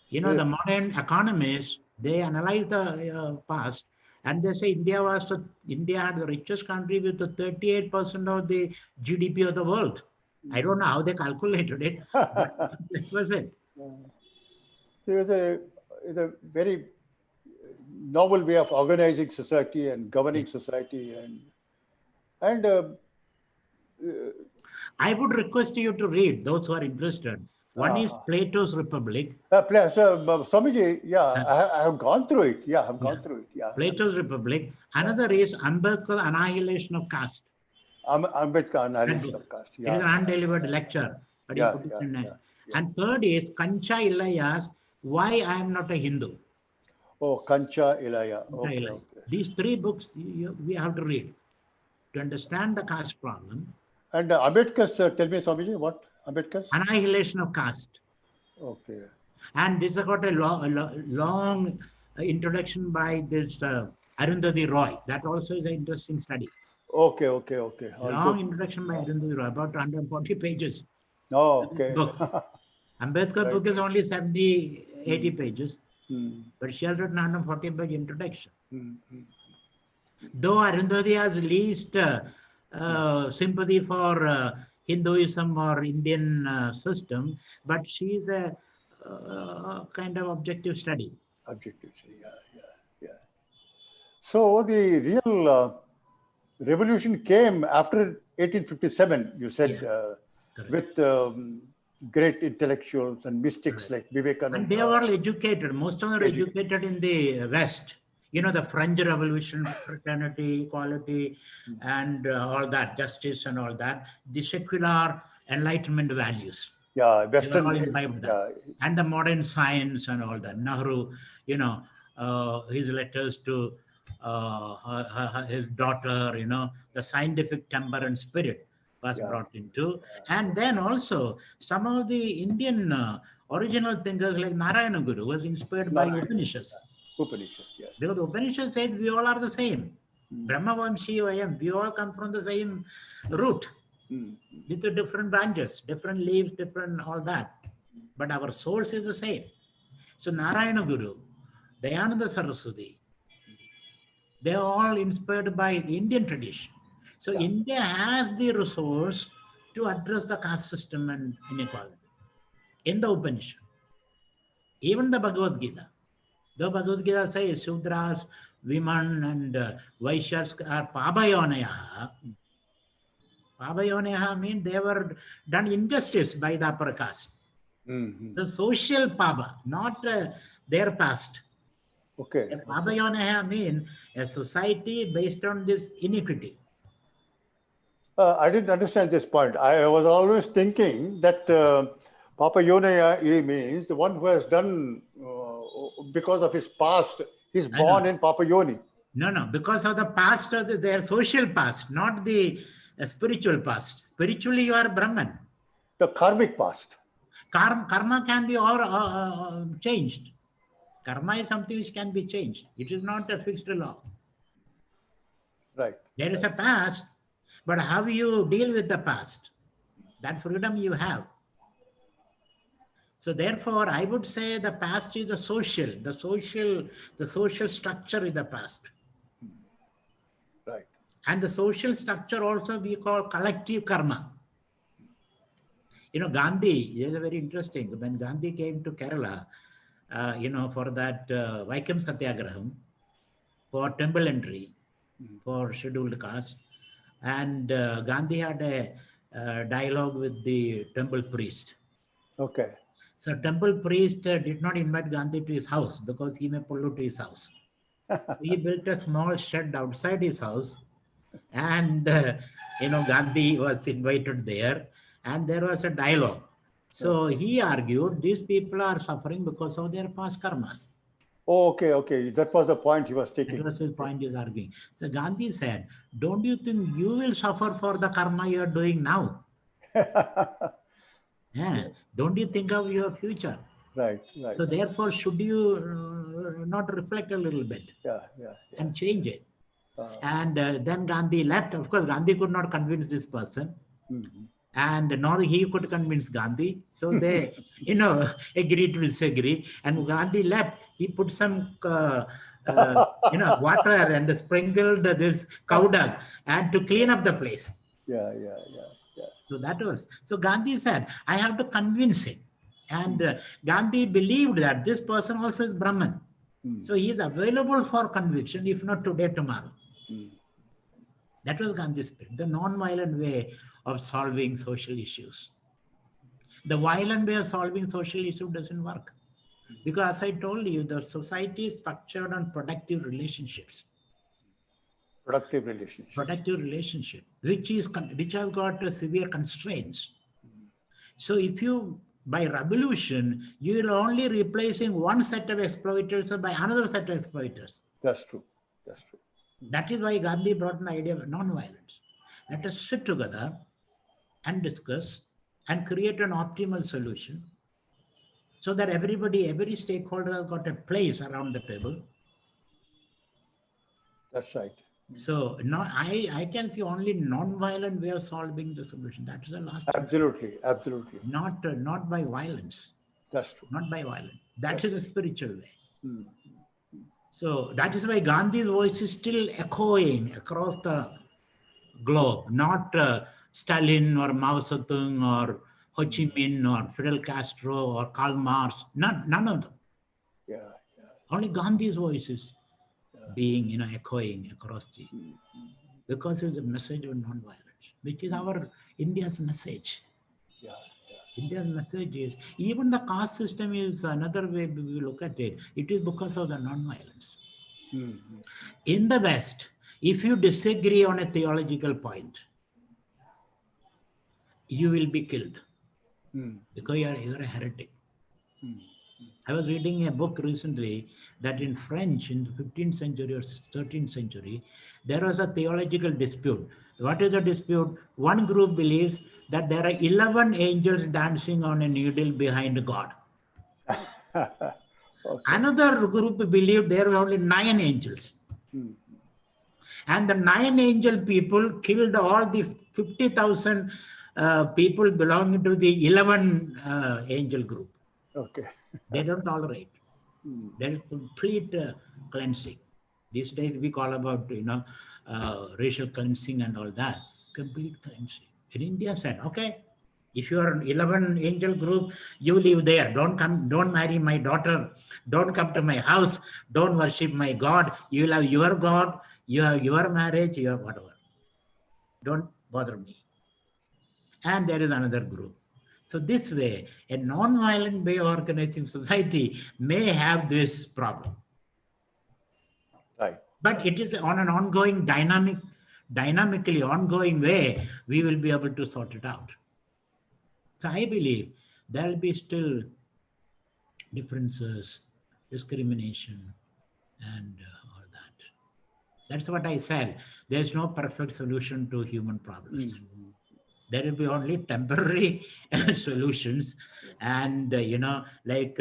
The modern economists, they analyze the past and they say India had the richest country with the 38% of the GDP of the world. I don't know how they calculated it, but that was it. There was a very novel way of organizing society and governing society, and I would request you to read, those who are interested. One is Plato's Republic. Swamiji, I have gone through it. Yeah, I've gone through it. Yeah. Plato's Republic. Another is Ambedkar Annihilation of Caste. Ambedkar Annihilation of Caste. It is an undelivered lecture. But And third is Kancha Ilayas, Why I Am Not a Hindu. Oh, Kancha Ilaya. Okay. These 3 books we have to read to understand the caste problem. And Ambedkar's, tell me, Swamiji, what? Ambedkar's? Annihilation of Caste. Okay. And this has got a long introduction by this Arundhati Roy. That also is an interesting study. Okay. Long introduction by Arundhati Roy, about 140 pages. Oh, okay. Ambedkar book is only 70, 80 pages. But she has written 140-page introduction. Though Arundhati has least sympathy for Hinduism or Indian system, but she is a kind of objective study. Objective study, yeah. So the real revolution came after 1857, you said, with great intellectuals and mystics like Vivekananda. And they were all educated. Most of them were educated in the West. The French Revolution, fraternity, equality, and all that, justice and all that. The secular Enlightenment values. Yeah, Western. All imbibed that. And the modern science and all that. Nehru, his letters to his daughter, the scientific temper and spirit was Yeah. brought into. And then also some of the Indian original thinkers like Narayana Guru was inspired by Narayana. Upanishads. Upanishad, yes. Because the Upanishad says we all are the same. Brahma Vamshi Vayam, we all come from the same root with the different branches, different leaves, different all that. But our source is the same. So Narayana Guru, Dayananda Saraswati, they are all inspired by the Indian tradition. So India has the resource to address the caste system and inequality in the Upanishad. Even the Bhagavad Gita. The Bhagavad Gita says Shudras, women and Vaishyas are Pabayonayaha. Pabayonayaha means they were done injustice by the upper caste. The social Paba, not their past. Okay. Pabayonayaha means a society based on this iniquity. I didn't understand this point. I was always thinking that Papa Yonaya means the one who has done because of his past. He's born in Papa Yoni. No, because of the past of their social past, not the spiritual past. Spiritually, you are Brahman. The karmic past. Karma can be changed. Karma is something which can be changed. It is not a fixed law. Right. There is a past, but how you deal with the past, that freedom you have. So therefore, I would say the past is the social structure is the past. Right. And the social structure also we call collective karma. Gandhi is very interesting. When Gandhi came to Kerala, for that Vaikam Satyagraham, for temple entry, for scheduled caste, and Gandhi had a dialogue with the temple priest. Okay. So temple priest did not invite Gandhi to his house because he may pollute his house. So he built a small shed outside his house, and Gandhi was invited there, and there was a dialogue. So he argued these people are suffering because of their past karmas. Oh, okay. That was the point he was taking. That was his point he was arguing. So Gandhi said, don't you think you will suffer for the karma you are doing now? Yeah. Don't you think of your future? Right. So therefore, should you not reflect a little bit and change it? And then Gandhi left. Of course, Gandhi could not convince this person. And nor he could convince Gandhi. So they, agreed to disagree. And Gandhi left. He put some, water and sprinkled this cow dung and to clean up the place. Yeah. So Gandhi said, I have to convince him. And Gandhi believed that this person also is Brahman. So he is available for conviction, if not today, tomorrow. That was Gandhi's spirit, the non-violent way of solving social issues. The violent way of solving social issues doesn't work. Because as I told you, the society is structured on productive relationships. Productive relationship, which has got severe constraints. So if you, by revolution, you will only replacing one set of exploiters by another set of exploiters. That's true. That is why Gandhi brought in the idea of non-violence. Let us sit together and discuss and create an optimal solution so that every stakeholder has got a place around the table. That's right. So I can see only non-violent way of solving the solution. That is the last. Absolutely. Not by violence. That's true. Not by violence. That is the spiritual way. So that is why Gandhi's voice is still echoing across the globe. Not Stalin or Mao Zedong or Ho Chi Minh or Fidel Castro or Karl Marx. None of them. Yeah. Only Gandhi's voice is being echoing across the, because it's a message of non-violence, which is our India's message. India's message is, even the caste system is another way we look at it. It is because of the non-violence. In the West, if you disagree on a theological point, you will be killed because you're a heretic. I was reading a book recently that in French in the 15th century or 13th century, there was a theological dispute. What is the dispute? One group believes that there are 11 angels dancing on a needle behind God. Okay. Another group believed there were only 9 angels. Mm. And the 9 angel people killed all the 50,000 people belonging to the 11 angel group. Okay. They don't tolerate. Mm. There is complete cleansing. These days we call about, racial cleansing and all that. Complete cleansing. In India said, okay, if you are an 11 angel group, you live there. Don't come, don't marry my daughter. Don't come to my house. Don't worship my God. You will have your God. You have your marriage, you have whatever. Don't bother me. And there is another group. So this way, a non-violent way of organizing society may have this problem. Right. But it is on an ongoing dynamically ongoing way, we will be able to sort it out. So I believe there will be still differences, discrimination, and all that. That's what I said. There's no perfect solution to human problems. There will be only temporary solutions, and like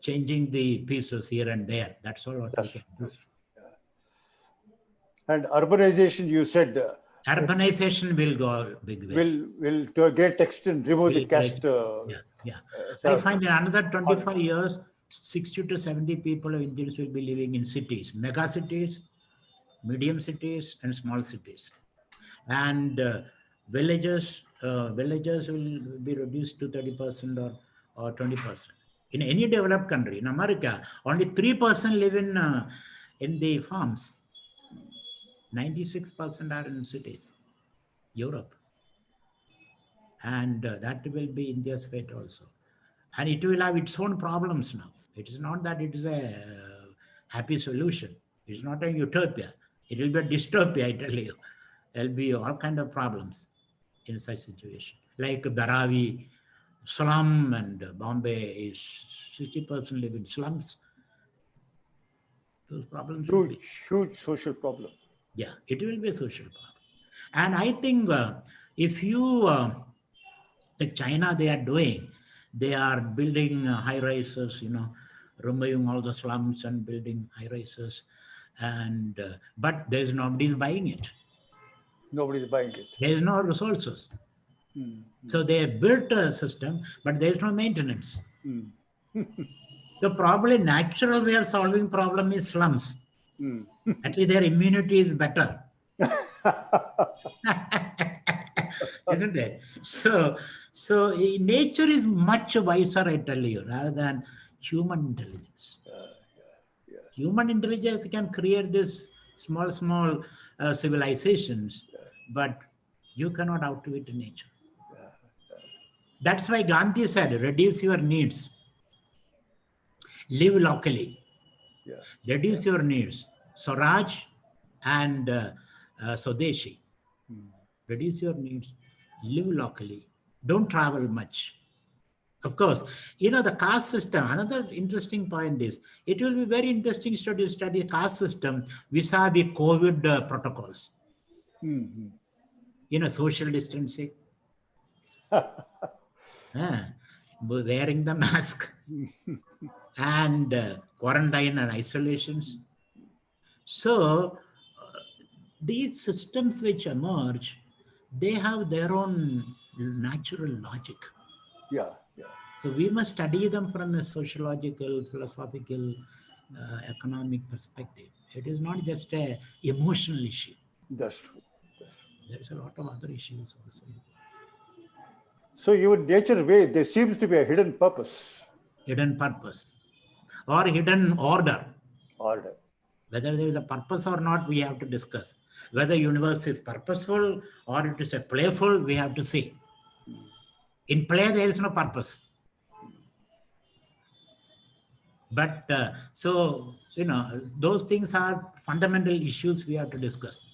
changing the pieces here and there. That's all what we can do. And urbanization, you said, Urbanization will go big way. will to a great extent remove the caste. Yeah. I find in another 25 years, 60 to 70 people of Indians will be living in cities, mega cities, medium cities, and small cities. And villages will be reduced to 30% or 20%. In any developed country, in America, only 3% live in the farms. 96% are in cities. Europe. And that will be India's fate also. And it will have its own problems now. It is not that it is a happy solution. It is not a utopia. It will be a dystopia, I tell you. There will be all kind of problems in such situation. Like Dharavi slum, and Bombay is 60% live in slums. Those problems will be. Huge social problem. Yeah, it will be a social problem. And I think if you, like China, they are doing, they are building high rises, removing all the slums and building high rises. And but there's nobody buying it. Nobody's buying it. There's no resources. So they have built a system, but there's no maintenance. So probably natural way of solving problem is slums. At least their immunity is better. Isn't it? So nature is much wiser, I tell you, rather than human intelligence. Human intelligence can create this small civilizations, but you cannot outwit nature. That's why Gandhi said, reduce your needs. Live locally. Reduce your needs. Swaraj and Swadeshi. Reduce your needs. Live locally. Don't travel much. Of course, the caste system, another interesting point is, it will be very interesting to study caste system vis-a-vis COVID protocols. Social distancing. Wearing the mask and quarantine and isolations. So these systems which emerge, they have their own natural logic. So we must study them from a sociological, philosophical, economic perspective. It is not just an emotional issue. That's true. There is a lot of other issues also. So even nature way, there seems to be a hidden purpose. Hidden purpose or hidden order. Order. Whether there is a purpose or not, we have to discuss. Whether universe is purposeful or it is a playful, we have to see. In play, there is no purpose. But those things are fundamental issues we have to discuss.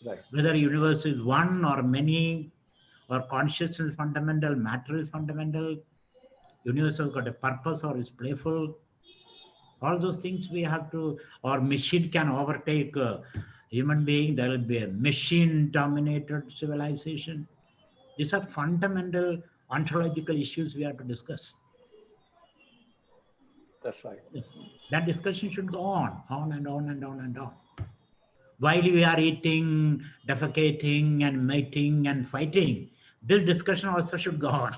Right. Whether universe is one or many, or consciousness is fundamental, matter is fundamental. Universe has got a purpose or is playful. All those things we have to, or machine can overtake a human being. There will be a machine-dominated civilization. These are fundamental ontological issues we have to discuss. That's right. Yes. That discussion should go on and on and on and on. While we are eating, defecating, and mating and fighting, this discussion also should go on.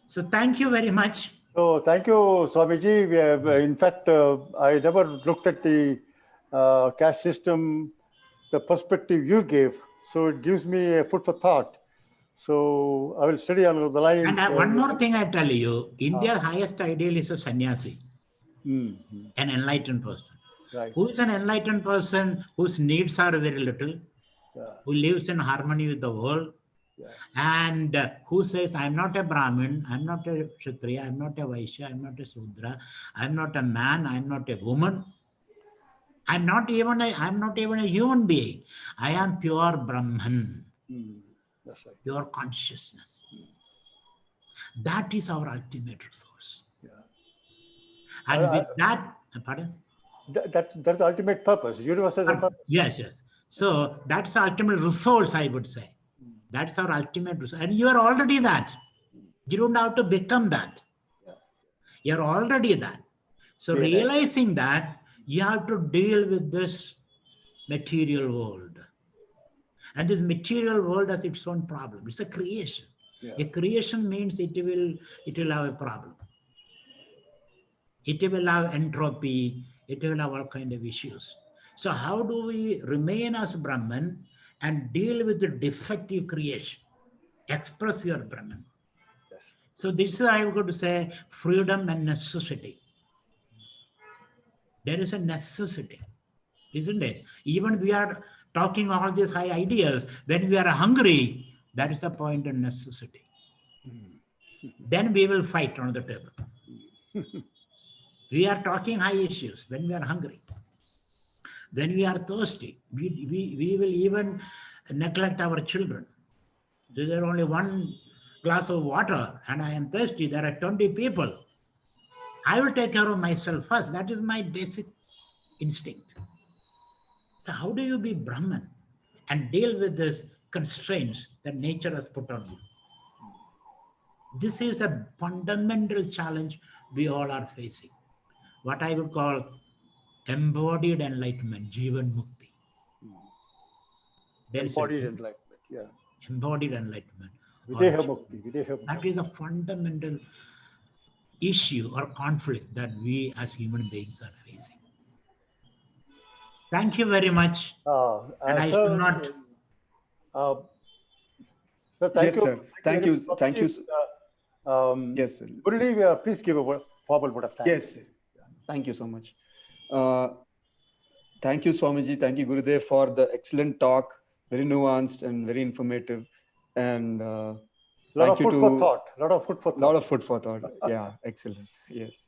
So thank you very much. So thank you, Swamiji. We have, in fact, I never looked at the caste system, the perspective you gave. So it gives me a food for thought. So I will study along the lines. And one more thing I tell you, India's highest ideal is a sannyasi, an an enlightened person. Right. Who is an enlightened person whose needs are very little, who lives in harmony with the world, and who says, I'm not a Brahmin, I'm not a Kshatriya, I'm not a Vaishya, I'm not a Sudra, I'm not a man, I'm not a woman, I'm not even a human being. I am pure Brahman, That's right. pure consciousness. That is our ultimate resource. And with that, pardon? That's the ultimate purpose. Universe has a purpose. Yes. So that's the ultimate resource, I would say. That's our ultimate resource. And you are already that. You don't have to become that. You're already that. So realizing that, you have to deal with this material world. And this material world has its own problem. It's a creation. A creation means it will have a problem. It will have entropy. It will have all kinds of issues. So how do we remain as Brahman and deal with the defective creation? Express your Brahman. So this is, I would say, freedom and necessity. There is a necessity, isn't it? Even we are talking all these high ideals. When we are hungry, that is a point of necessity. Then we will fight on the table. We are talking high issues when we are hungry. When we are thirsty, we will even neglect our children. There is only one glass of water and I am thirsty. There are 20 people. I will take care of myself first. That is my basic instinct. So how do you be Brahman and deal with these constraints that nature has put on you? This is a fundamental challenge we all are facing. What I would call embodied enlightenment, Jivan Mukti. Embodied enlightenment, Embodied enlightenment. Videha Mukti. That is a fundamental issue or conflict that we as human beings are facing. Thank you very much. And I should not. Yes, sir. Thank you. Yes, sir. Murali, please give a formal word of thanks. Yes, sir. Thank you so much. Thank you, Swamiji. Thank you, Gurudev, for the excellent talk. Very nuanced and very informative. And lot of food for thought. Yeah, excellent. Yes.